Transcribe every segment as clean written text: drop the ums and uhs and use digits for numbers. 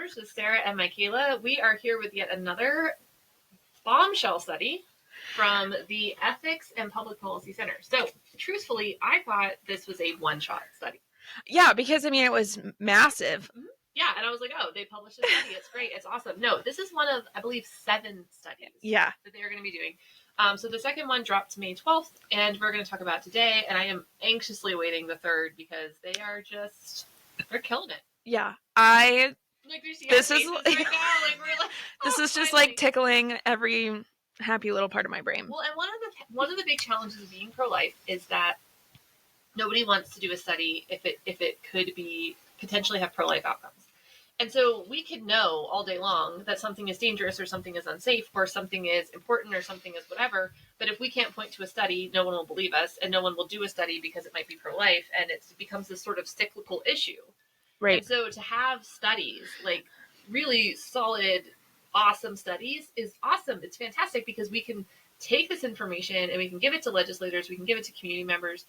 Papers with Sarah and Mikayla. We are here with yet another bombshell study from the Ethics and Public Policy Center. So, truthfully, I thought this was a one-shot study. Yeah, because, I mean, it was massive. Mm-hmm. Yeah, and I was like, oh, they published a study. It's great. It's awesome. No, this is one of, I believe, 7 studies that they're going to be doing. So the second one dropped May 12th, and we're going to talk about today, and I am anxiously awaiting the third because they're killing it. Yeah, this is right now. This is just like tickling every happy little part of my brain. Well, and one of the big challenges of being pro-life is that nobody wants to do a study if it could be potentially have pro-life outcomes. And so we could know all day long that something is dangerous or something is unsafe or something is important or something is whatever. But if we can't point to a study, no one will believe us, and no one will do a study because it might be pro-life, and it becomes this sort of cyclical issue. Right. And so to have studies, like really solid, awesome studies is awesome. It's fantastic because we can take this information and we can give it to legislators, we can give it to community members,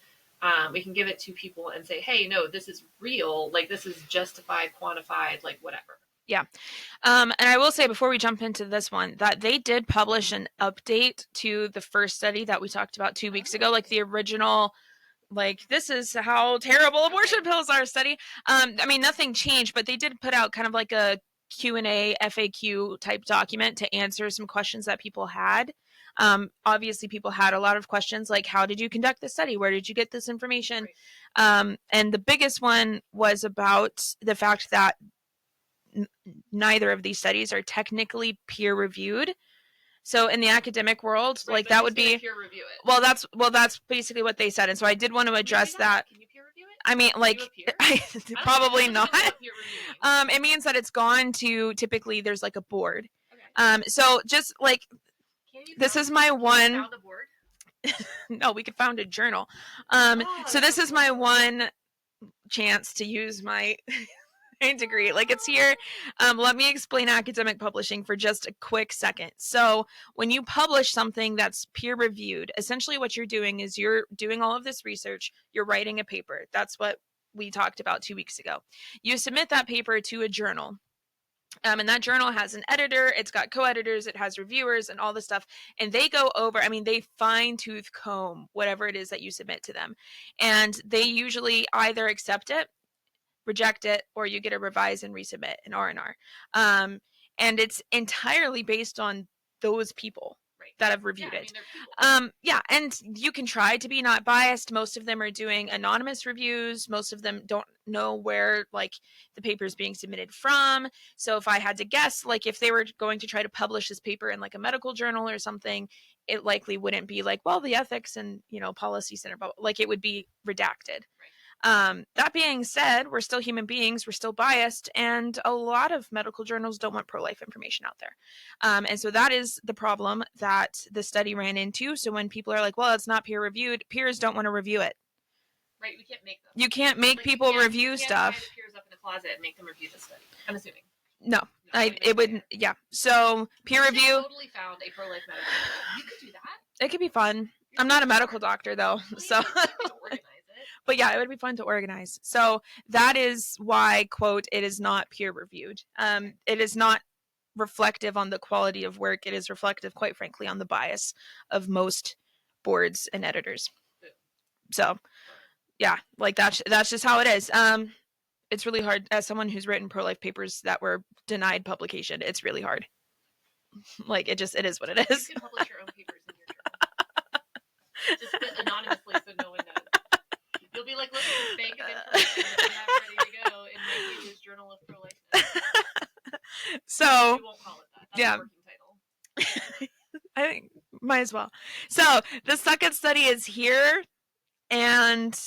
we can give it to people and say, hey, no, this is real. Like, this is justified, quantified, like whatever. Yeah. And I will say before we jump into this one that they did publish an update to the first study that we talked about 2 weeks ago, like the original, like, this is how terrible abortion pills are study. I mean, nothing changed, but they did put out kind of like a Q&A FAQ type document to answer some questions that people had. Obviously people had a lot of questions like, how did you conduct this study? Where did you get this information? Right. And the biggest one was about the fact that neither of these studies are technically peer reviewed. So in the academic world, right, like that would be peer review it. Well, that's basically what they said. And so I did want to address that. Can you peer review it? I mean, like, probably not. It means that it's gone to, typically there's like a board. Okay. So just like, this is my one. Found a board? No, we could found a journal. So this is my one chance to use my degree. Like, it's here. Let me explain academic publishing for just a quick second. So when you publish something that's peer reviewed, essentially what you're doing is you're doing all of this research, you're writing a paper. That's what we talked about 2 weeks ago. You submit that paper to a journal. And that journal has an editor, it's got co-editors, it has reviewers and all this stuff. And they go over, I mean, they fine tooth comb whatever it is that you submit to them. And they usually either accept it, reject it, or you get a revise and resubmit an R&R. And it's entirely based on those people that have reviewed it. And you can try to be not biased. Most of them are doing anonymous reviews. Most of them don't know where, like, the paper is being submitted from. So if I had to guess, like, if they were going to try to publish this paper in like a medical journal or something, it likely wouldn't be like, well, the ethics and, policy center, but like, it would be redacted. That being said, we're still human beings, we're still biased, and a lot of medical journals don't want pro-life information out there. And so that is the problem that the study ran into. So when people are like, well, it's not peer reviewed, peers don't want to review it. Right, we can't make them. You can't make people review stuff. You can't peers up in the closet and make them review the study, I'm assuming. No, it wouldn't, yeah. So peer review. I totally found a pro-life medical journal. You could do that. It could be fun. I'm not a medical doctor, though, so... But yeah, it would be fun to organize. So that is why, quote, it is not peer reviewed. It is not reflective on the quality of work. It is reflective, quite frankly, on the bias of most boards and editors. So yeah, like that's just how it is. It's really hard as someone who's written pro-life papers that were denied publication. It's really hard. Like, it is what it is. You can publish your own papers in your journal. Just anonymously so no one knows. You'll be like, look at this bank of information that we have ready to go in Mikayla's Journal of Pro-Life. So, we won't call it that. That's a working title. I think might as well. So the second study is here, and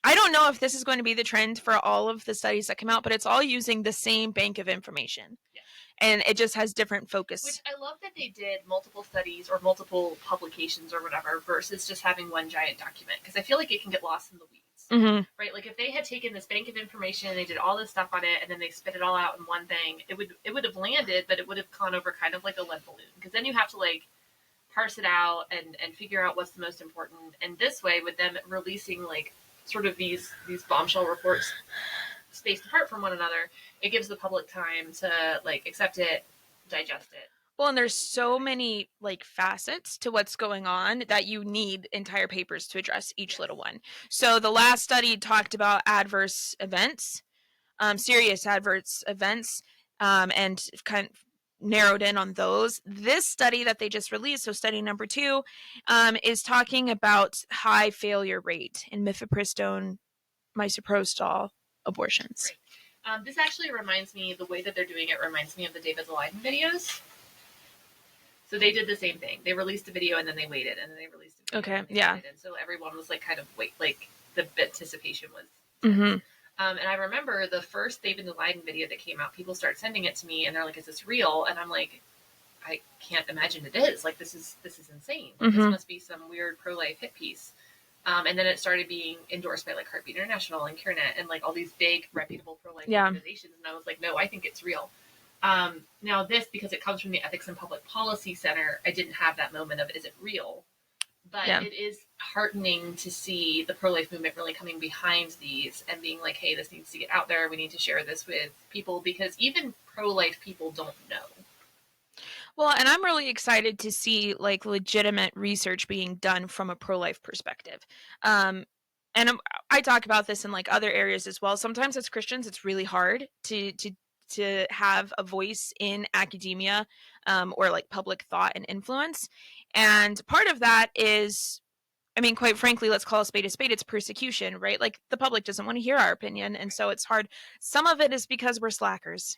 I don't know if this is going to be the trend for all of the studies that come out, but it's all using the same bank of information. Yeah. And it just has different focus. Which I love that they did multiple studies or multiple publications or whatever versus just having one giant document. Because I feel like it can get lost in the weeds. Mm-hmm. Right? Like, if they had taken this bank of information and they did all this stuff on it and then they spit it all out in one thing, it would have landed, but it would have gone over kind of like a lead balloon. Because then you have to, like, parse it out and figure out what's the most important. And this way, with them releasing, like, sort of these bombshell reports spaced apart from one another, it gives the public time to like accept it, digest it. Well, and there's so many like facets to what's going on that you need entire papers to address each little one. So the last study talked about adverse events, serious adverse events, and kind of narrowed in on those. This study that they just released, so study number 2, is talking about high failure rate in mifepristone, misoprostol abortions. Right. This actually reminds me, the way that they're doing it reminds me of the David Leiden videos. So they did the same thing. They released a video and then they waited, and then they released a video. Okay, yeah. Waited. And so everyone was like kind of like the anticipation was. Mm-hmm. And I remember the first David Leiden video that came out, people start sending it to me and they're like, is this real? And I'm like, I can't imagine it is. Like, this is insane. Like, Mm-hmm. This must be some weird pro-life hit piece. And then it started being endorsed by like Heartbeat International and CareNet and like all these big reputable pro-life organizations. And I was like, no, I think it's real. Now this, because it comes from the Ethics and Public Policy Center, I didn't have that moment of, is it real? But it is heartening to see the pro-life movement really coming behind these and being like, hey, this needs to get out there. We need to share this with people, because even pro-life people don't know. Well, and I'm really excited to see like legitimate research being done from a pro-life perspective. And I talk about this in like other areas as well. Sometimes as Christians, it's really hard to have a voice in academia, or like public thought and influence. And part of that is, I mean, quite frankly, let's call a spade, it's persecution, right? Like the public doesn't want to hear our opinion. And so it's hard. Some of it is because we're slackers.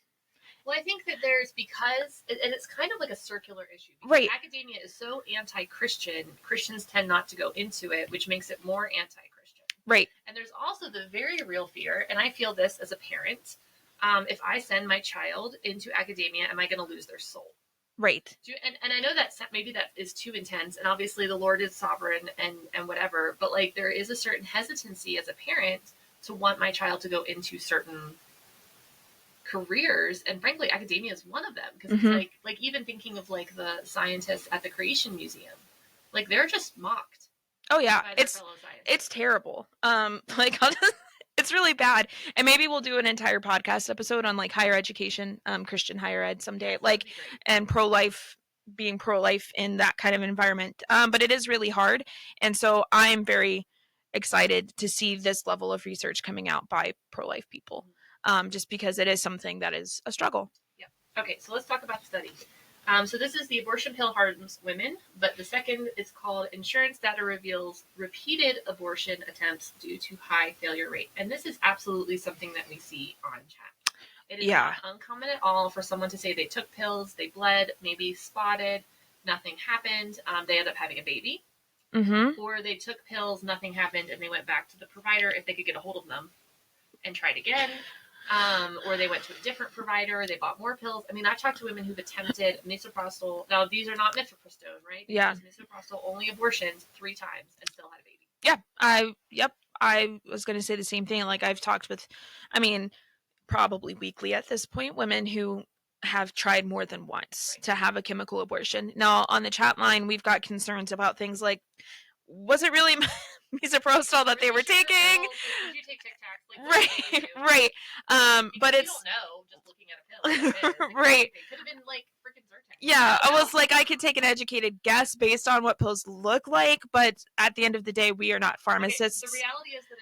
Well, I think that there's, because, and it's kind of like a circular issue. Right. Academia is so anti-Christian, Christians tend not to go into it, which makes it more anti-Christian. Right. And there's also the very real fear, and I feel this as a parent, if I send my child into academia, am I going to lose their soul? Right. And I know that maybe that is too intense, and obviously the Lord is sovereign and whatever, but like there is a certain hesitancy as a parent to want my child to go into certain careers, and frankly academia is one of them, because it's like even thinking of like the scientists at the Creation Museum, like they're just mocked. Oh yeah, it's terrible. Like it's really bad. And maybe we'll do an entire podcast episode on like higher education, Christian higher ed someday, like, and pro-life, being pro-life in that kind of environment. But it is really hard, and so I'm very excited to see this level of research coming out by pro-life people. Just because it is something that is a struggle. Yeah. Okay, so let's talk about the study. So this is the abortion pill hardens women, but the second is called Insurance Data Reveals Repeated Abortion Attempts Due to High Failure Rate. And this is absolutely something that we see on chat. It is not uncommon at all for someone to say they took pills, they bled, maybe spotted, nothing happened, they end up having a baby. Or they took pills, nothing happened, and they went back to the provider if they could get a hold of them and tried again. Or they went to a different provider, they bought more pills. I mean, I've talked to women who've attempted misoprostol. Now, these are not mifepristone, right? Yeah. Misoprostol only abortions 3 times and still had a baby. Yeah. I was going to say the same thing. Like I've talked with, I mean, probably weekly at this point, women who have tried more than once to have a chemical abortion. Now, on the chat line, we've got concerns about things like, was it really misoprostol that they were taking? Did you take Tic Tacs? Right. But it's, you don't know just looking at a pill. Like, right. It could have been like freaking Zyrtec. Yeah, I was like, I could take an educated guess based on what pills look like, but at the end of the day, we are not pharmacists. Okay, the reality is that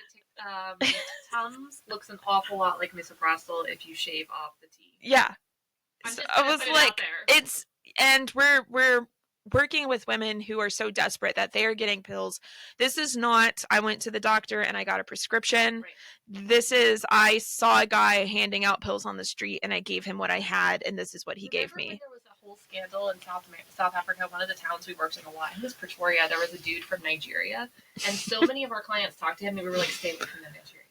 Tums looks an awful lot like misoprostol if you shave off the T. Yeah. So I was like, and we're working with women who are so desperate that they are getting pills. This is not, I went to the doctor and I got a prescription. Right. This is, I saw a guy handing out pills on the street and I gave him what I had, and this is what he gave me. There was a whole scandal in South Africa, one of the towns we worked in a lot. It was Pretoria. There was a dude from Nigeria, and so many of our clients talked to him and we were like, stay away from the Nigerian.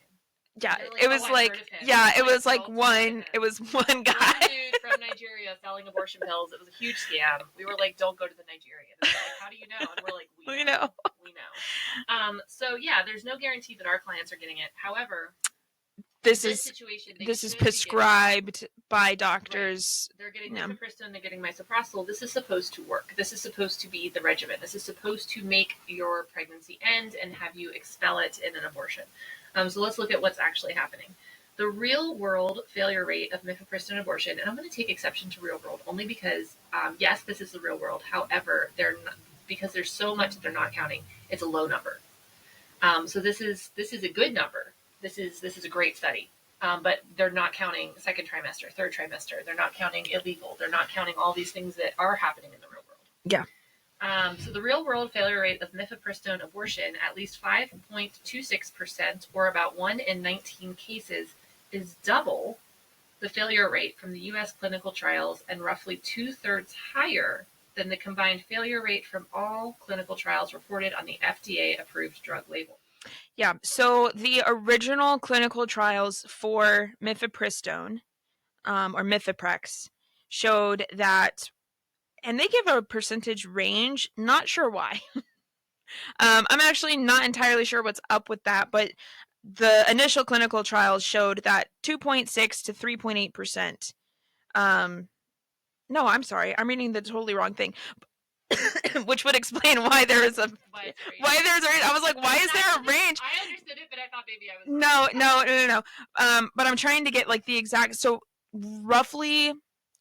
Yeah, like, it was it was one guy. One dude from Nigeria selling abortion pills. It was a huge scam. We were like, don't go to the Nigerian. And they're like, how do you know? And we're like, we know. We know. So yeah, there's no guarantee that our clients are getting it. However, this is prescribed by doctors. Right. They're getting mifepristone, they're getting misoprostol. This is supposed to work. This is supposed to be the regimen. This is supposed to make your pregnancy end and have you expel it in an abortion. So let's look at what's actually happening. The real world failure rate of mifepristone abortion, and I'm going to take exception to real world only because, yes, this is the real world. However, because there's so much that they're not counting, it's a low number. So this is a good number. This is a great study. But they're not counting second trimester, third trimester. They're not counting illegal. They're not counting all these things that are happening in the real world. Yeah. So the real world failure rate of mifepristone abortion, at least 5.26%, or about 1 in 19 cases, is double the failure rate from the U.S. clinical trials and roughly 2/3 higher than the combined failure rate from all clinical trials reported on the FDA-approved drug label. Yeah, so the original clinical trials for mifepristone, or Mifeprex, showed that, and they give a percentage range, not sure why. I'm actually not entirely sure what's up with that, but the initial clinical trials showed that 2.6 to 3.8%. No, I'm sorry, I'm reading the totally wrong thing. Which would explain why there is a why there's a range. I was like, why is there a range? I understood it, but I thought maybe I was No. But I'm trying to get like the exact. So roughly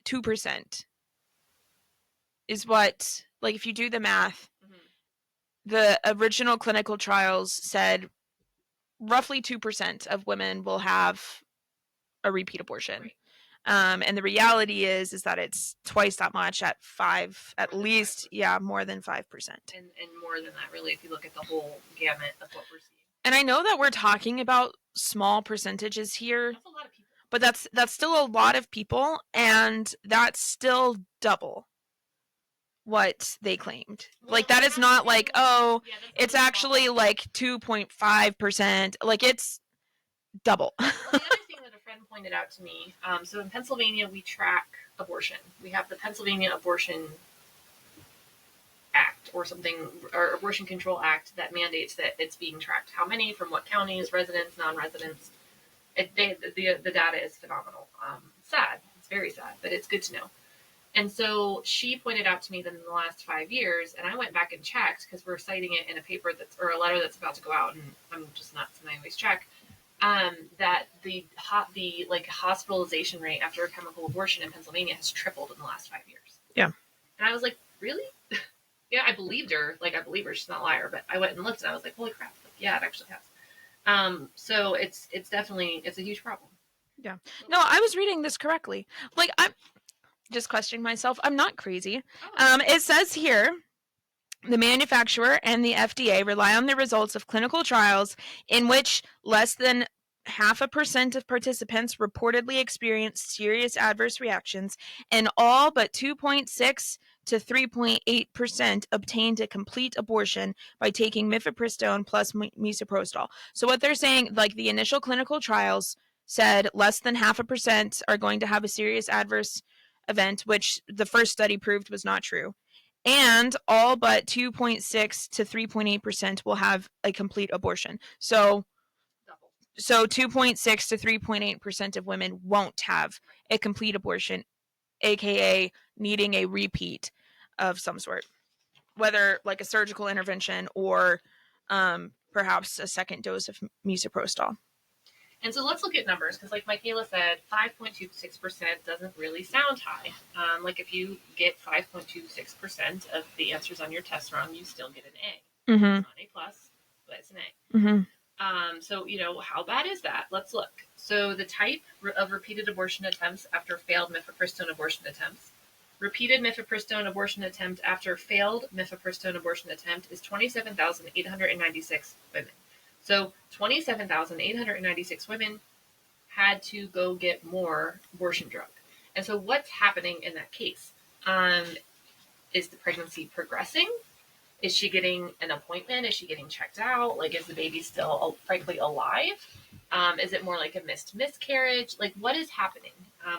2% is what, like, if you do the math, the original clinical trials said roughly 2% of women will have a repeat abortion. Right. And the reality is that it's twice that much at least, more than 5%. And more than that, really, if you look at the whole gamut of what we're seeing. And I know that we're talking about small percentages here. That's a lot of people. But that's still a lot of people, and that's still double what they claimed. Well, like, that is not like, it's actually like 2.5%. Like, it's double. Well, the other thing that a friend pointed out to me, so in Pennsylvania, we track abortion. We have the Pennsylvania Abortion Act or something, or Abortion Control Act, that mandates that it's being tracked. How many, from what counties, residents, non-residents. The data is phenomenal. Sad. It's very sad, but it's good to know. And so she pointed out to me that in the last 5 years, and I went back and checked because we're citing it in a paper or a letter that's about to go out, and I'm just nuts and I always check. That the hospitalization rate after a chemical abortion in Pennsylvania has tripled in the last 5 years. Yeah. And I was like, really? Yeah, I believed her. Like, I believe her. She's not a liar. But I went and looked, and I was like, holy crap. Like, yeah, it actually has. So it's definitely, it's a huge problem. Yeah. No, I was reading this correctly. Like, I'm just questioning myself. I'm not crazy. It says here, the manufacturer and the FDA rely on the results of clinical trials in which less than 0.5% of participants reportedly experienced serious adverse reactions, and all but 2.6 to 3.8% obtained a complete abortion by taking mifepristone plus misoprostol. So what they're saying, like, the initial clinical trials said less than 0.5% are going to have a serious adverse event, which the first study proved was not true. And all but 2.6 to 3.8% will have a complete abortion. So 2.6 to 3.8% of women won't have a complete abortion, aka needing a repeat of some sort, whether like a surgical intervention or perhaps a second dose of misoprostol. And so let's look at numbers, because like Mikayla said, 5.26% doesn't really sound high. Like, if you get 5.26% of the answers on your test wrong, you still get an A. Mm-hmm. It's not A+, but it's an A. Mm-hmm. So, how bad is that? Let's look. So the type of repeated abortion attempts after failed mifepristone abortion attempts. Repeated mifepristone abortion attempt after failed mifepristone abortion attempt is 27,896 women. So 27,896 women had to go get more abortion drug. And so what's happening in that case? Is the pregnancy progressing? Is she getting an appointment? Is she getting checked out? Like, is the baby still, frankly, alive? Is it more like a missed miscarriage? Like, what is happening?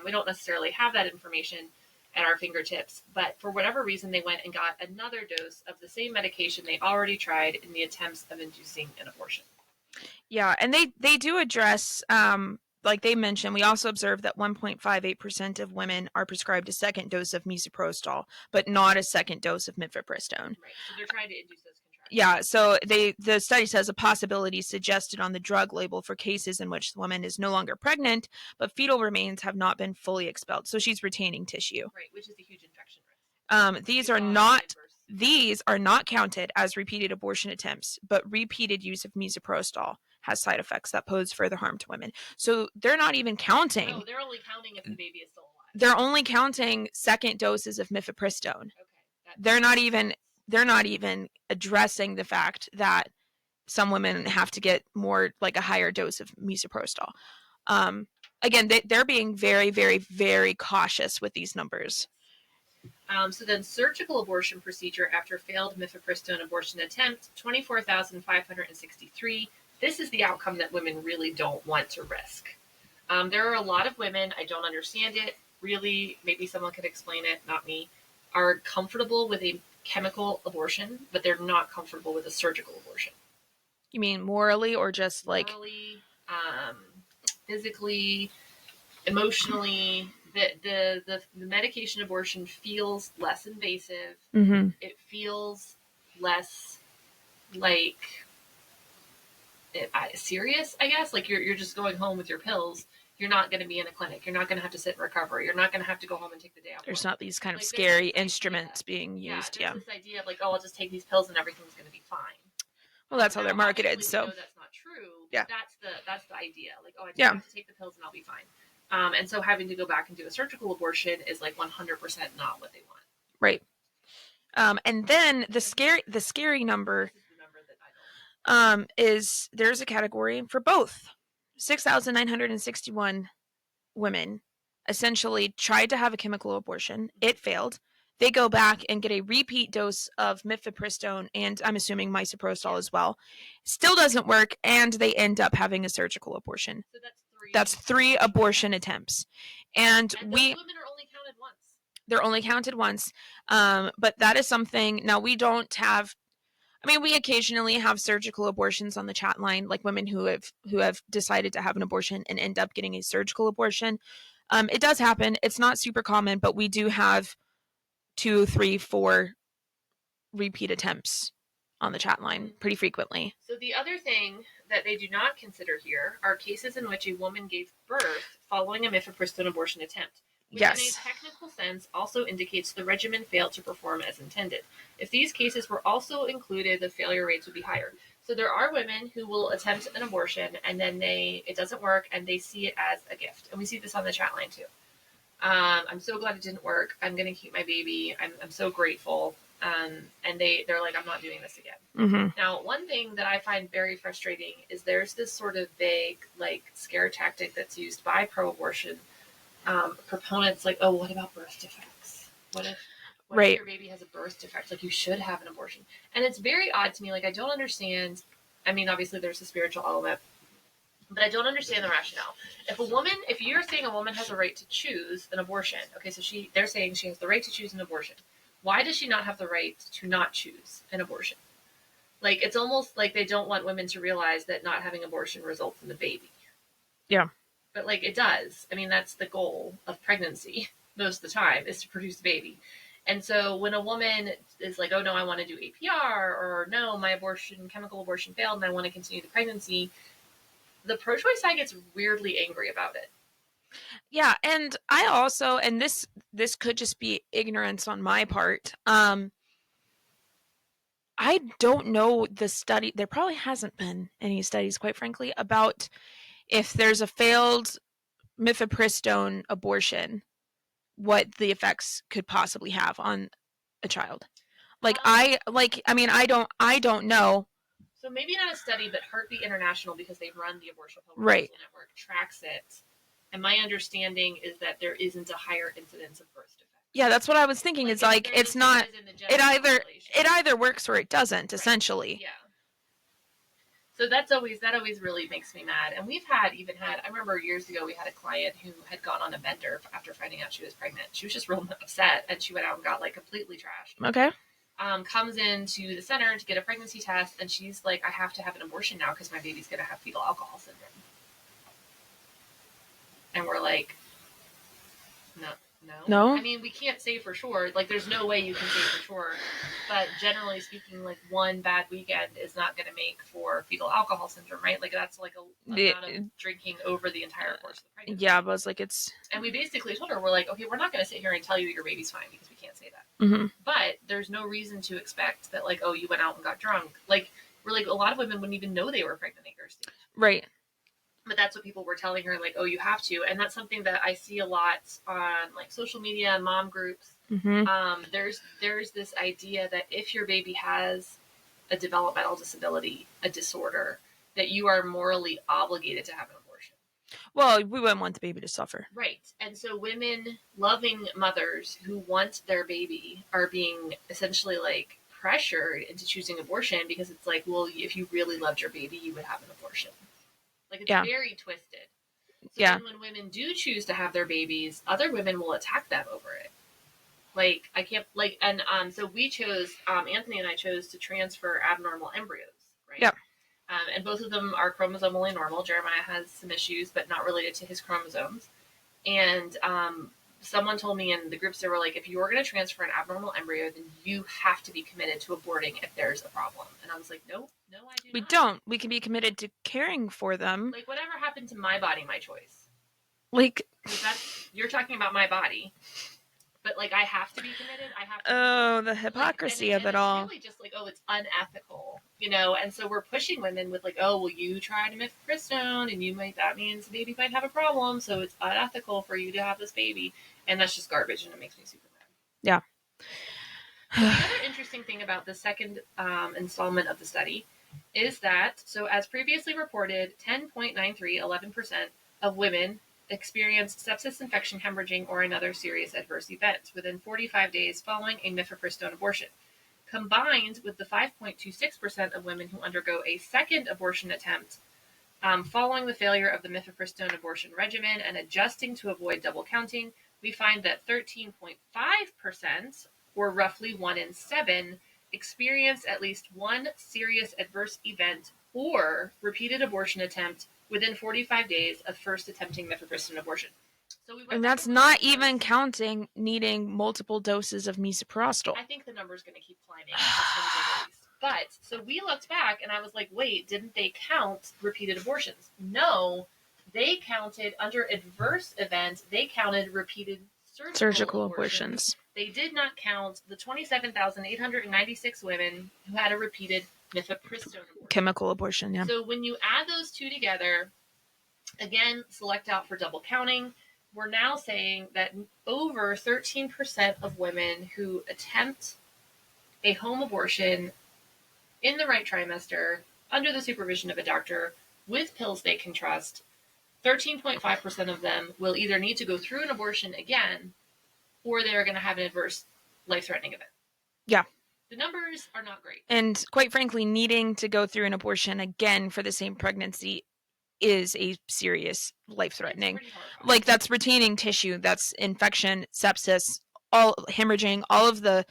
We don't necessarily have that information at our fingertips, but for whatever reason, they went and got another dose of the same medication they already tried in the attempts of inducing an abortion. Yeah, and they do address, like they mentioned, we also observed that 1.58% of women are prescribed a second dose of misoprostol, but not a second dose of mifepristone. Right, so they're trying to induce those contractions. Yeah, so the study says a possibility suggested on the drug label for cases in which the woman is no longer pregnant, but fetal remains have not been fully expelled. So she's retaining tissue. Right, which is a huge infection risk. These are not counted as repeated abortion attempts, but repeated use of misoprostol has side effects that pose further harm to women. So they're not even counting. No, they're only counting if the baby is still alive. They're only counting second doses of mifepristone. Okay. They're not even addressing the fact that some women have to get more, like a higher dose of misoprostol. Again, they're being very, very, very cautious with these numbers. So then surgical abortion procedure after failed mifepristone abortion attempt, 24,563. This is the outcome that women really don't want to risk. There are a lot of women, I don't understand it, really, maybe someone could explain it, not me, are comfortable with a chemical abortion, but they're not comfortable with a surgical abortion. You mean morally or just like... Morally, physically, emotionally. The medication abortion feels less invasive. Mm-hmm. It feels less like serious, I guess. Like you're just going home with your pills. You're not going to be in a clinic. You're not going to have to sit in recovery. You're not going to have to go home and take the day off. There's not these kind of scary instruments being used. Yeah, there's this idea of like, oh, I'll just take these pills and everything's going to be fine. Well, that's how they're marketed. So that's not true. Yeah, that's the idea. Like, oh, I just have to take the pills and I'll be fine. And so having to go back and do a surgical abortion is like 100% not what they want. Right. And then the scary number is there's a category for both. 6,961 women essentially tried to have a chemical abortion. It failed. They go back and get a repeat dose of mifepristone and I'm assuming misoprostol as well. Still doesn't work, and they end up having a surgical abortion. So that's three abortion attempts. And those women are only counted once. They're only counted once. But that is something. Now, we don't have... I mean, we occasionally have surgical abortions on the chat line, like women who have decided to have an abortion and end up getting a surgical abortion. It does happen. It's not super common, but we do have 2, 3, 4 repeat attempts on the chat line pretty frequently. So the other thing that they do not consider here are cases in which a woman gave birth following a mifepristone abortion attempt, which in a technical sense also indicates the regimen failed to perform as intended. If these cases were also included, the failure rates would be higher. So there are women who will attempt an abortion and then it doesn't work and they see it as a gift. And we see this on the chat line too. I'm so glad it didn't work. I'm going to keep my baby. I'm so grateful. And they're like, I'm not doing this again. Mm-hmm. Now, one thing that I find very frustrating is there's this sort of vague, like, scare tactic that's used by pro-abortion proponents, like, oh, what about birth defects? What if your baby has a birth defect? Like, you should have an abortion. And it's very odd to me. Like, I don't understand. I mean, obviously there's a spiritual element, but I don't understand the rationale. If you're saying a woman has a right to choose an abortion, okay, so they're saying she has the right to choose an abortion. Why does she not have the right to not choose an abortion? Like, it's almost like they don't want women to realize that not having abortion results in the baby. Yeah. But, like, it does. I mean, that's the goal of pregnancy most of the time, is to produce a baby. And so when a woman is like, oh, no, I want to do APR, or no, my chemical abortion failed, and I want to continue the pregnancy, the pro-choice side gets weirdly angry about it. Yeah, and I also, and this could just be ignorance on my part. I don't know the study. There probably hasn't been any studies, quite frankly, about if there's a failed mifepristone abortion, what the effects could possibly have on a child. I don't know. So maybe not a study, but Heartbeat International, because they run the Abortion Pill Network, tracks it. And my understanding is that there isn't a higher incidence of birth defects. Yeah, that's what I was thinking. It's like, it's not, it either works or it doesn't, essentially. Yeah. So that always really makes me mad. And we've had, I remember years ago, we had a client who had gone on a bender after finding out she was pregnant. She was just real upset, and she went out and got, like, completely trashed. Okay. Comes into the center to get a pregnancy test, and she's like, I have to have an abortion now because my baby's going to have fetal alcohol syndrome. And we're like, no. No? I mean, we can't say for sure. Like, there's no way you can say for sure. But generally speaking, like, one bad weekend is not going to make for fetal alcohol syndrome, right? Like, that's like a amount of drinking over the entire course of the pregnancy. Yeah, but it's like it's... And we basically told her, we're like, okay, we're not going to sit here and tell you your baby's fine because we can't say that. Mm-hmm. But there's no reason to expect that, like, oh, you went out and got drunk. Like, we're like, a lot of women wouldn't even know they were pregnant at your stage. Right. But that's what people were telling her, like, oh, you have to. And that's something that I see a lot on, like, social media, mom groups. Mm-hmm. There's this idea that if your baby has a developmental disability, a disorder, that you are morally obligated to have an abortion. Well, we wouldn't want the baby to suffer. Right. And so women, loving mothers who want their baby, are being essentially, like, pressured into choosing abortion because it's like, well, if you really loved your baby, you would have an abortion. Like, it's very twisted. So then when women do choose to have their babies, other women will attack them over it. Like, I can't, like, and so we chose, Anthony and I chose to transfer abnormal embryos, right? Yeah. And both of them are chromosomally normal. Jeremiah has some issues, but not related to his chromosomes. And someone told me in the groups, they were like, if you're going to transfer an abnormal embryo, then you have to be committed to aborting if there's a problem. And I was like, no, I do not. We don't. We can be committed to caring for them. Like, whatever happened to my body, my choice. Like, you're talking about my body. But, like, I have to be committed. I have to. Oh, the hypocrisy of it all. It's really just like, oh, it's unethical, you know? And so we're pushing women with, like, oh, well, you tried mifepristone, and that means the baby might have a problem, so it's unethical for you to have this baby. And that's just garbage, and it makes me super mad. Yeah. So the other interesting thing about the second installment of the study is that, so as previously reported, 11% of women experienced sepsis, infection, hemorrhaging, or another serious adverse event within 45 days following a mifepristone abortion, combined with the 5.26% of women who undergo a second abortion attempt following the failure of the mifepristone abortion regimen and adjusting to avoid double counting. We find that 13.5%, or roughly 1 in 7, experience at least one serious adverse event or repeated abortion attempt within 45 days of first attempting mifepristone abortion. So and that's not even counting needing multiple doses of misoprostol. I think the number's going to keep climbing. But, so we looked back and I was like, wait, didn't they count repeated abortions? No, they counted under adverse event, they counted repeated surgical abortions. They did not count the 27,896 women who had a repeated mifepristone abortion. Chemical abortion, yeah. So when you add those two together, again, select out for double counting, we're now saying that over 13% of women who attempt a home abortion in the right trimester, under the supervision of a doctor, with pills they can trust, 13.5% of them will either need to go through an abortion again, or they are going to have an adverse, life-threatening event. Yeah. The numbers are not great. And quite frankly, needing to go through an abortion again for the same pregnancy is a serious life-threatening. Like, that's retaining tissue, that's infection, sepsis, all hemorrhaging, all of the...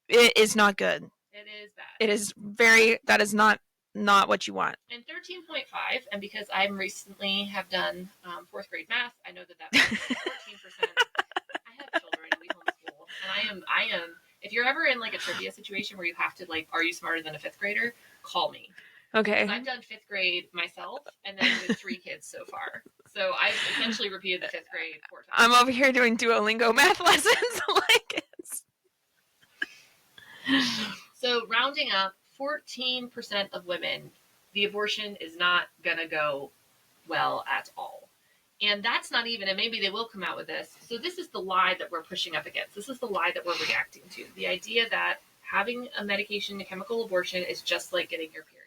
It is not good. It is bad. It is very... That is not what you want. And 13.5, and because I recently have done 4th grade math, I know that means 14%. I have children, we homeschool, and I am, if you're ever in, like, a trivia situation where you have to, like, are you smarter than a 5th grader? Call me. Okay. I've done 5th grade myself, and then with 3 kids so far. So I've essentially repeated the 5th grade 4 times. I'm over here doing Duolingo math lessons. Like, it's... So rounding up, 14% of women, the abortion is not going to go well at all. And that's not even, and maybe they will come out with this. So this is the lie that we're pushing up against. This is the lie that we're reacting to. The idea that having a medication, a chemical abortion, is just like getting your period.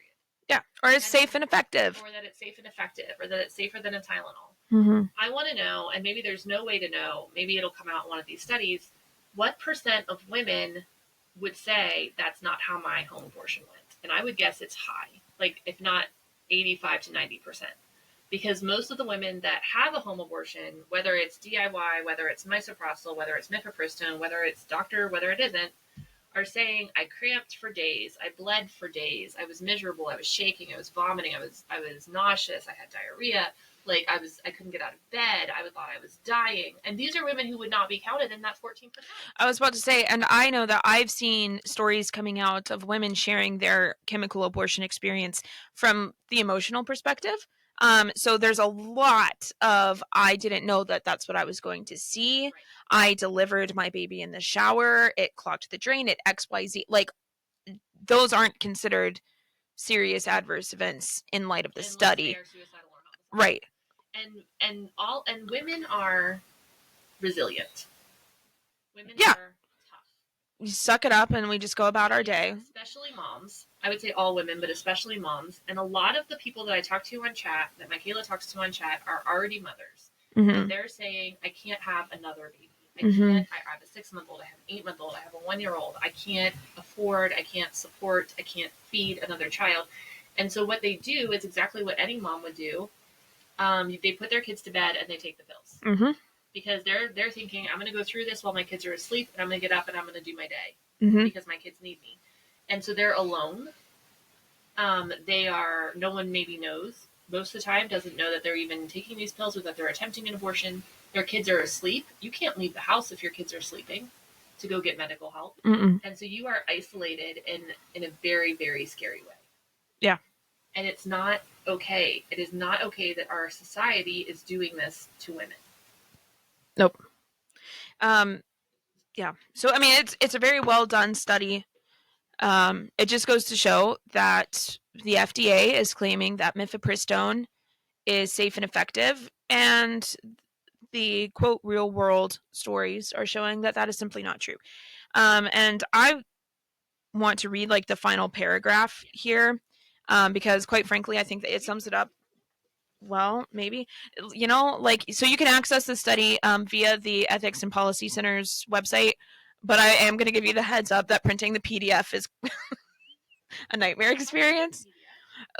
Yeah, or it's safe and effective. Or that it's safe and effective, or that it's safer than a Tylenol. Mm-hmm. I want to know, and maybe there's no way to know, maybe it'll come out in one of these studies, what % of women would say that's not how my home abortion went? And I would guess it's high, like if not 85 to 90%. Because most of the women that have a home abortion, whether it's DIY, whether it's misoprostol, whether it's mifepristone, whether it's doctor, whether it isn't, are saying, I cramped for days, I bled for days, I was miserable, I was shaking, I was vomiting, I was nauseous, I had diarrhea. Like I couldn't get out of bed. I thought I was dying. And these are women who would not be counted in that 14%. I was about to say, and I know that I've seen stories coming out of women sharing their chemical abortion experience from the emotional perspective. So there's a lot of, I didn't know that that's what I was going to see. Right. I delivered my baby in the shower. It clogged the drain. It XYZ. Like, those aren't considered serious adverse events in light of the Unless study. they are suicidal or homicide. Right. And women are resilient. Women Yeah. are tough. We suck it up and we just go about our day. Especially moms. I would say all women, but especially moms. And a lot of the people that I talk to on chat, that Mikayla talks to on chat, are already mothers. Mm-hmm. And they're saying, I can't have another baby. I Mm-hmm. can't. I have a 6-month-old. I have an 8-month-old. I have a 1-year-old. I can't afford. I can't support. I can't feed another child. And so what they do is exactly what any mom would do. They put their kids to bed and they take the pills. Mm-hmm. Because they're thinking, I'm going to go through this while my kids are asleep, and I'm going to get up and I'm going to do my day. Mm-hmm. Because my kids need me. And so they're alone. No one maybe knows, most of the time, doesn't know that they're even taking these pills or that they're attempting an abortion. Their kids are asleep. You can't leave the house if your kids are sleeping to go get medical help. Mm-mm. And so you are isolated in a very, very scary way. Yeah. And it's not okay. It is not okay that our society is doing this to women. Nope. Yeah. So, I mean, it's a very well done study. It just goes to show that the FDA is claiming that mifepristone is safe and effective, and the quote real world stories are showing that that is simply not true. And I want to read like the final paragraph here, because quite frankly, I think that it sums it up. Well, maybe, like, so you can access the study via the Ethics and Policy Center's website, but I am going to give you the heads up that printing the PDF is a nightmare experience.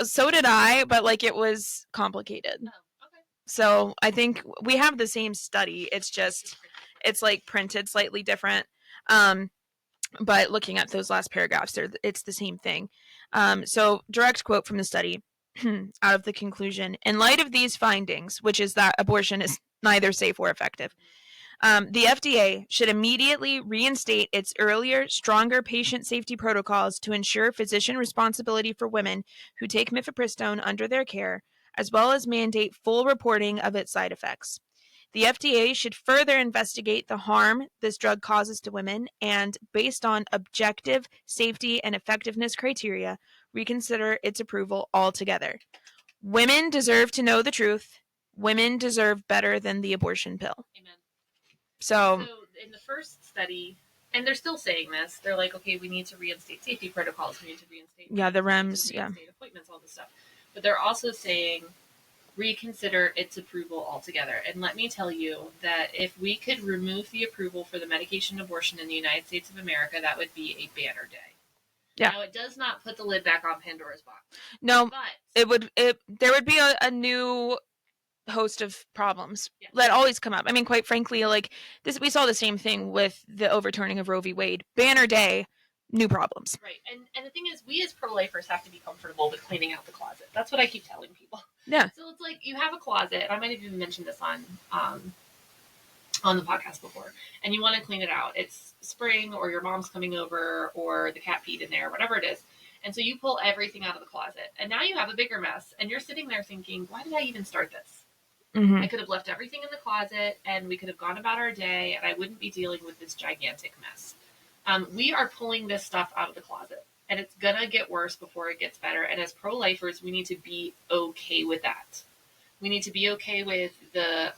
So did I, but like it was complicated. Oh, okay. So I think we have the same study. It's just, it's like printed slightly different. But looking at those last paragraphs, it's the same thing. So direct quote from the study out of the conclusion. In light of these findings, which is that abortion is neither safe or effective, the FDA should immediately reinstate its earlier, stronger patient safety protocols to ensure physician responsibility for women who take mifepristone under their care, as well as mandate full reporting of its side effects. The FDA should further investigate the harm this drug causes to women and, based on objective safety and effectiveness criteria, reconsider its approval altogether. Women deserve to know the truth. Women deserve better than the abortion pill. Amen. So in the first study, and they're still saying this, they're like, okay, we need to reinstate safety protocols. We need to reinstate the REMS, appointments, all this stuff. But they're also saying reconsider its approval altogether. And let me tell you that if we could remove the approval for the medication abortion in the United States of America, that would be a banner day. Yeah. Now, it does not put the lid back on Pandora's box. No, but there would be a new host of problems that always come up. I mean, quite frankly, like this, we saw the same thing with the overturning of Roe v. Wade. Banner day, new problems. Right. And the thing is, we as pro-lifers have to be comfortable with cleaning out the closet. That's what I keep telling people. Yeah. So it's like you have a closet, and I might have even mentioned this on the podcast before, and you want to clean it out. It's spring, or your mom's coming over, or the cat peed in there, whatever it is. And so you pull everything out of the closet, and now you have a bigger mess, and you're sitting there thinking, why did I even start this? Mm-hmm. I could have left everything in the closet, and we could have gone about our day, and I wouldn't be dealing with this gigantic mess. We are pulling this stuff out of the closet, and it's going to get worse before it gets better. And as pro-lifers, we need to be okay with that. We need to be okay with the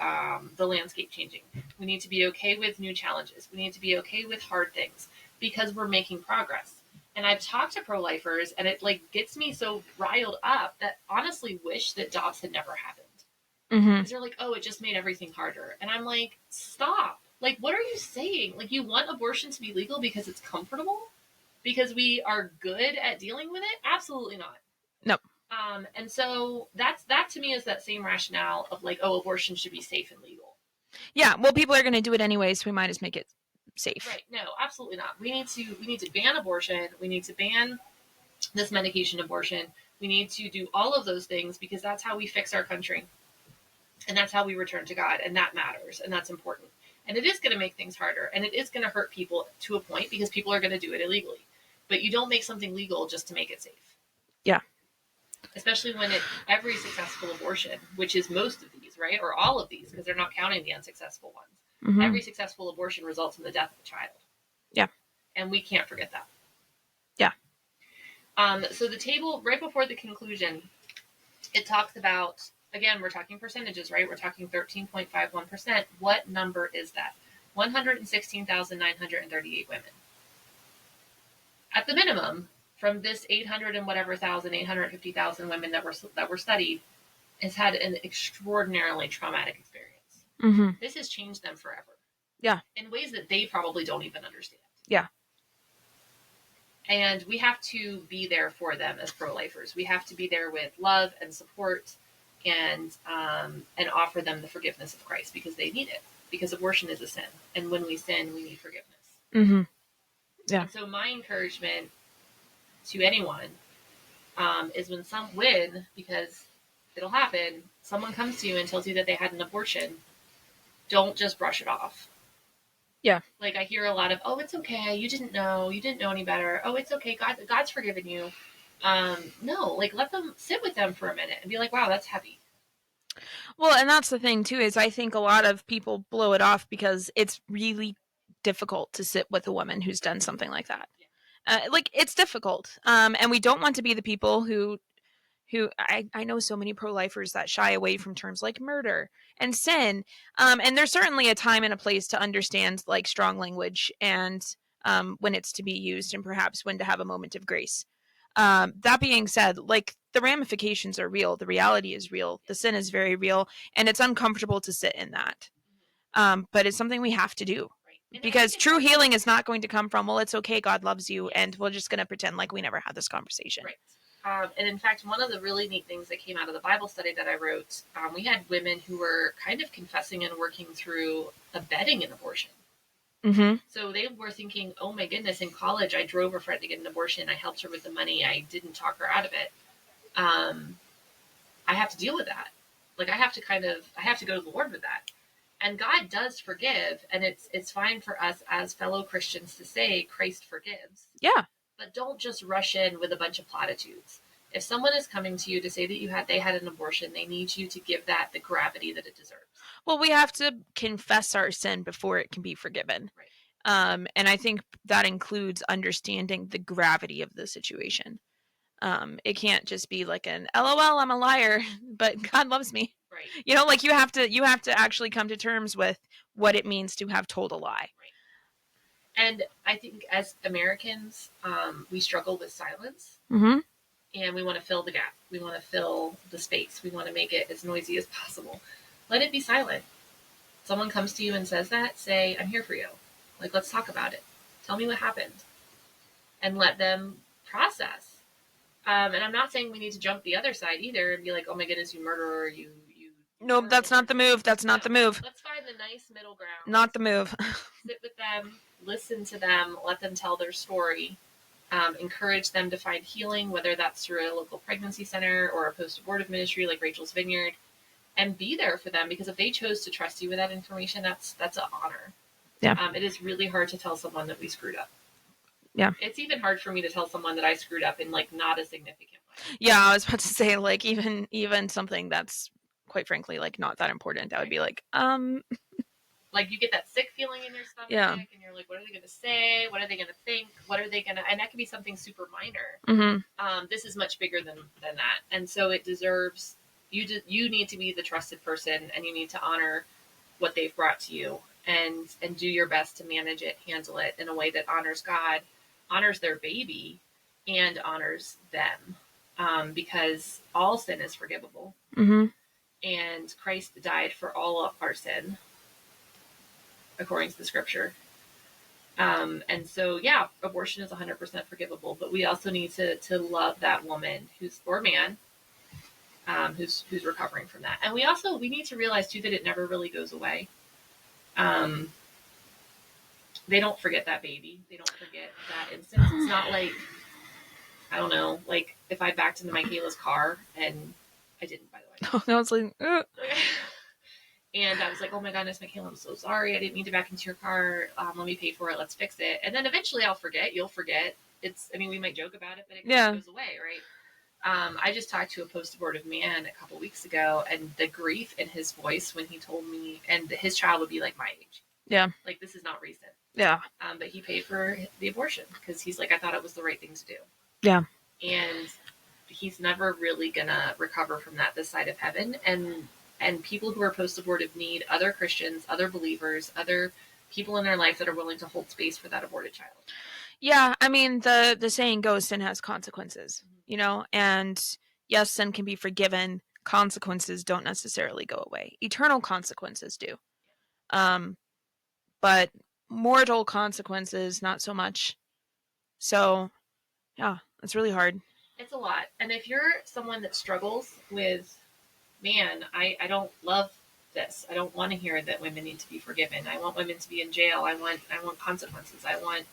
landscape changing. We need to be okay with new challenges. We need to be okay with hard things because we're making progress. And I've talked to pro-lifers, and it like gets me so riled up that honestly wish that jobs had never happened. Mm-hmm. Because they're like, oh, it just made everything harder. And I'm like, stop. Like, what are you saying? Like, you want abortion to be legal because it's comfortable? Because we are good at dealing with it? Absolutely not. Nope. And so that to me is that same rationale of like, oh, abortion should be safe and legal. Yeah, well, people are going to do it anyway, so we might as make it safe. Right. No, absolutely not. We need to ban abortion. We need to ban this medication abortion. We need to do all of those things because that's how we fix our country. And that's how we return to God. And that matters. And that's important. And it is going to make things harder. And it is going to hurt people to a point because people are going to do it illegally. But you don't make something legal just to make it safe. Yeah. Especially when every successful abortion, which is most of these, right? Or all of these, because they're not counting the unsuccessful ones. Mm-hmm. Every successful abortion results in the death of a child. Yeah. And we can't forget that. Yeah. So the table, right before the conclusion, it talks about, again, we're talking percentages, right? We're talking 13.51%. What number is that? 116,938 women. At the minimum, from this 800 and whatever thousand, 850,000 women that were studied, has had an extraordinarily traumatic experience. Mm-hmm. This has changed them forever. Yeah. In ways that they probably don't even understand. Yeah. And we have to be there for them as pro-lifers. We have to be there with love and support and offer them the forgiveness of Christ because they need it. Because abortion is a sin. And when we sin, we need forgiveness. Mm-hmm. Yeah. And so my encouragement to anyone is because it'll happen, someone comes to you and tells you that they had an abortion, don't just brush it off. Yeah. Like I hear a lot of, oh, it's okay. You didn't know any better. Oh, it's okay. God's forgiven you. No, like let them sit with them for a minute and be like, wow, that's heavy. Well, and that's the thing too, is I think a lot of people blow it off because it's really difficult to sit with a woman who's done something like that. Yeah. Like it's difficult. And we don't want to be the people who I know so many pro-lifers that shy away from terms like murder and sin. And there's certainly a time and a place to understand like strong language and when it's to be used and perhaps when to have a moment of grace. That being said, like the ramifications are real. The reality is real. The sin is very real and it's uncomfortable to sit in that. But it's something we have to do. Because true healing is not going to come from, well, it's okay, God loves you, and we're just going to pretend like we never had this conversation. Right. And in fact, one of the really neat things that came out of the Bible study that I wrote, we had women who were kind of confessing and working through abetting an abortion. Mm-hmm. So they were thinking, oh my goodness, in college, I drove a friend to get an abortion. I helped her with the money. I didn't talk her out of it. I have to deal with that. Like I have to go to the Lord with that. And God does forgive. And it's fine for us as fellow Christians to say Christ forgives. Yeah. But don't just rush in with a bunch of platitudes. If someone is coming to you to say that they had an abortion, they need you to give that the gravity that it deserves. Well, we have to confess our sin before it can be forgiven. Right. And I think that includes understanding the gravity of the situation. It can't just be like an LOL, I'm a liar, but God loves me. Right. You know, like you have to actually come to terms with what it means to have told a lie. Right. And I think as Americans, we struggle with silence. Mm-hmm. And we want to fill the gap. We want to fill the space. We want to make it as noisy as possible. Let it be silent. Someone comes to you and says that, say, I'm here for you. Like, let's talk about it. Tell me what happened. And let them process. And I'm not saying we need to jump the other side either and be like, oh my goodness, you murderer, you. No, that's not the move. That's not the move. Let's find the nice middle ground. Not the move. Sit with them, listen to them, let them tell their story. Encourage them to find healing, whether that's through a local pregnancy center or a post-abortive ministry like Rachel's Vineyard, and be there for them because if they chose to trust you with that information, that's an honor. Yeah. It is really hard to tell someone that we screwed up. Yeah. It's even hard for me to tell someone that I screwed up in like not a significant way. Yeah, I was about to say like even something that's quite frankly like not that important. I would be like, Like you get that sick feeling in your stomach, yeah. And you're like, what are they going to say? What are they going to think? What are they going to? And that can be something super minor. Mm-hmm. This is much bigger than that, and so it deserves. You need to be the trusted person, and you need to honor what they've brought to you, and do your best to manage it, handle it in a way that honors God, honors their baby, and honors them, because all sin is forgivable, mm-hmm. and Christ died for all of our sin. According to the scripture. And so, yeah, abortion is 100% forgivable, but we also need to love that woman or man who's recovering from that. And we need to realize too that it never really goes away. They don't forget that baby. They don't forget that instance. It's not like, I don't know, like if I backed into Mikayla's car and I didn't, by the way. I was like, And I was like, oh my goodness, Mikayla, I'm so sorry. I didn't mean to back into your car. Let me pay for it. Let's fix it. And then eventually I'll forget. You'll forget. We might joke about it, but it goes away, right? I just talked to a post-abortive man a couple weeks ago, and the grief in his voice when he told me, and his child would be like my age. Yeah. Like, this is not recent. Yeah. But he paid for the abortion because he's like, I thought it was the right thing to do. Yeah. And he's never really gonna recover from that this side of heaven. And people who are post-abortive need other Christians, other believers, other people in their life that are willing to hold space for that aborted child. Yeah, I mean, the saying goes, sin has consequences, you know, and yes, sin can be forgiven. Consequences don't necessarily go away. Eternal consequences do. But mortal consequences, not so much. So, yeah, it's really hard. It's a lot. And if you're someone that struggles with, man, I don't love this. I don't want to hear that women need to be forgiven. I want women to be in jail. I want consequences. I want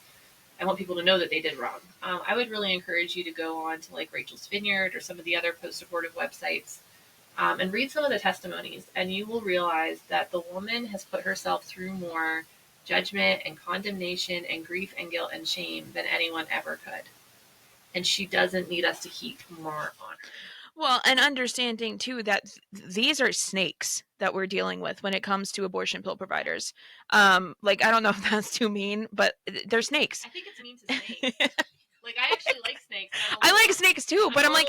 people to know that they did wrong. I would really encourage you to go on to like Rachel's Vineyard or some of the other post-abortive websites and read some of the testimonies, and you will realize that the woman has put herself through more judgment and condemnation and grief and guilt and shame than anyone ever could. And she doesn't need us to heap more on her. Well, and understanding too that these are snakes that we're dealing with when it comes to abortion pill providers. Like, I don't know if that's too mean, but they're snakes. I think it's mean to snakes. Like, I actually like snakes. I like snakes too, but I'm like,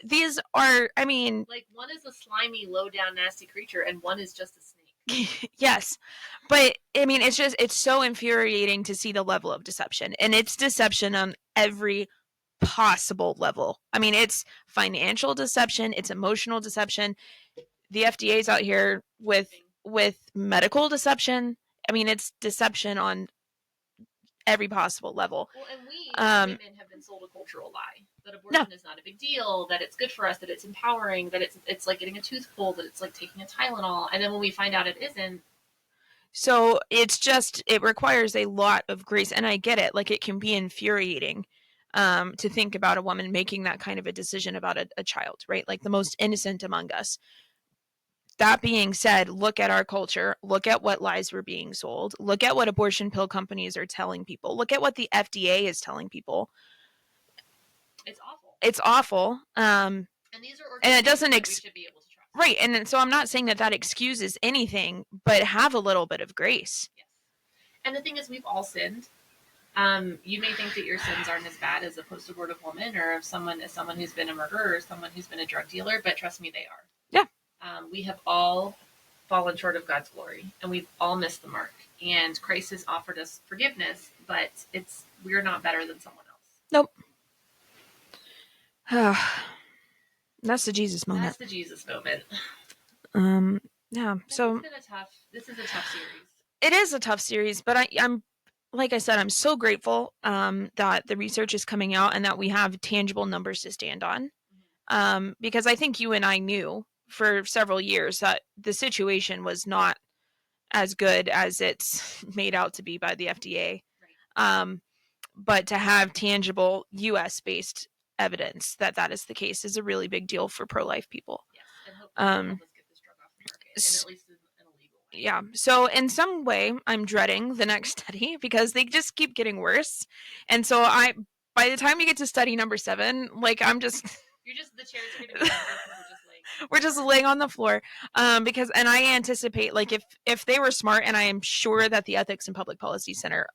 these are, I mean, like, one is a slimy, low down, nasty creature, and one is just a snake. Yes, but I mean, it's so infuriating to see the level of deception, and it's deception on every possible level. I mean, it's financial deception, it's emotional deception. The FDA's out here with medical deception. I mean, it's deception on every possible level. Well, and we women have been sold a cultural lie that abortion is not a big deal, that it's good for us, that it's empowering, that it's like getting a tooth pulled, that it's like taking a Tylenol, and then when we find out it isn't. So it's just, it requires a lot of grace, and I get it. Like, it can be infuriating to think about a woman making that kind of a decision about a child, right? Like the most innocent among us. That being said, look at our culture, look at what lies were being sold, look at what abortion pill companies are telling people, look at what the FDA is telling people. It's awful. It's awful. And these are and it doesn't we should be able to trust. Right, and so I'm not saying that excuses anything, but have a little bit of grace. Yes. And the thing is, we've all sinned. You may think that your sins aren't as bad as a post-abortive woman, or someone who's been a murderer, or someone who's been a drug dealer, but trust me, they are. Yeah. We have all fallen short of God's glory, and we've all missed the mark. And Christ has offered us forgiveness, but we're not better than someone else. Nope. That's the Jesus moment. That's the Jesus moment. Yeah. So this is a tough series. It is a tough series, but I'm like I said, I'm so grateful that the research is coming out and that we have tangible numbers to stand on. Because I think you and I knew for several years that the situation was not as good as it's made out to be by the FDA. Right. But to have tangible US-based evidence that is the case is a really big deal for pro-life people. Yes, and hopefully help us get this drug off the market, and at least in a legal way. Yeah. So in some way, I'm dreading the next study because they just keep getting worse. And so by the time you get to study number 7, like I'm just... You're just, the chairs are going to be we're just laying on the floor because, and I anticipate, like, if they were smart, and I am sure that the Ethics and Public Policy Center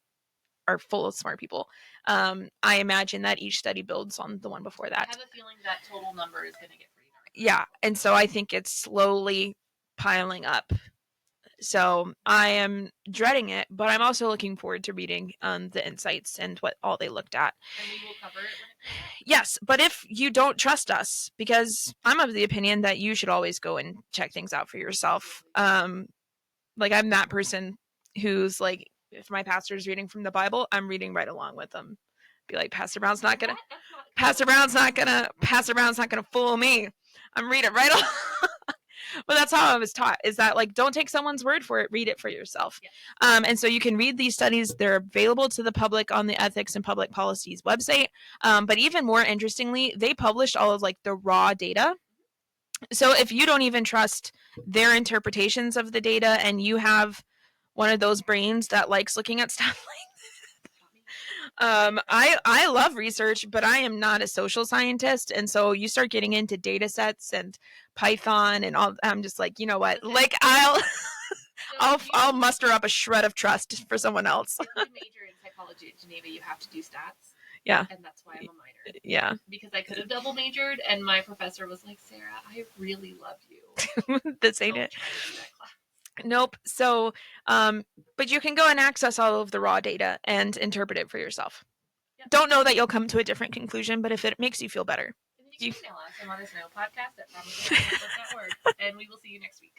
are full of smart people, I imagine that each study builds on the one before that. I have a feeling that total number is going to get pretty dark. Yeah, and so I think it's slowly piling up. So I am dreading it, but I'm also looking forward to reading the insights and what all they looked at. And we will cover it when it comes out. Yes, but if you don't trust us, because I'm of the opinion that you should always go and check things out for yourself. Like, I'm that person who's like, if my pastor's reading from the Bible, I'm reading right along with them. Be like, Pastor Brown's not gonna fool me. I'm reading right along. But that's how I was taught, is that, like, don't take someone's word for it, read it for yourself. Yeah. And so you can read these studies. They're available to the public on the Ethics and Public Policy's website. But even more interestingly, they published all of, like, the raw data So if you don't even trust their interpretations of the data and you have one of those brains that likes looking at stuff I love research, but I am not a social scientist, and so you start getting into data sets and Python and all. I'm just like, you know what? Like I'll muster up a shred of trust for someone else. If you major in psychology at Geneva, you have to do stats. Yeah. And that's why I'm a minor. Yeah. Because I could have double majored, and my professor was like, Sarah, I really love you. This ain't it. Nope. So, but you can go and access all of the raw data and interpret it for yourself. Yep. Don't know that you'll come to a different conclusion, but if it makes you feel better. And then you can email us and let us know, podcast@promisingpodcast.org, and we will see you next week.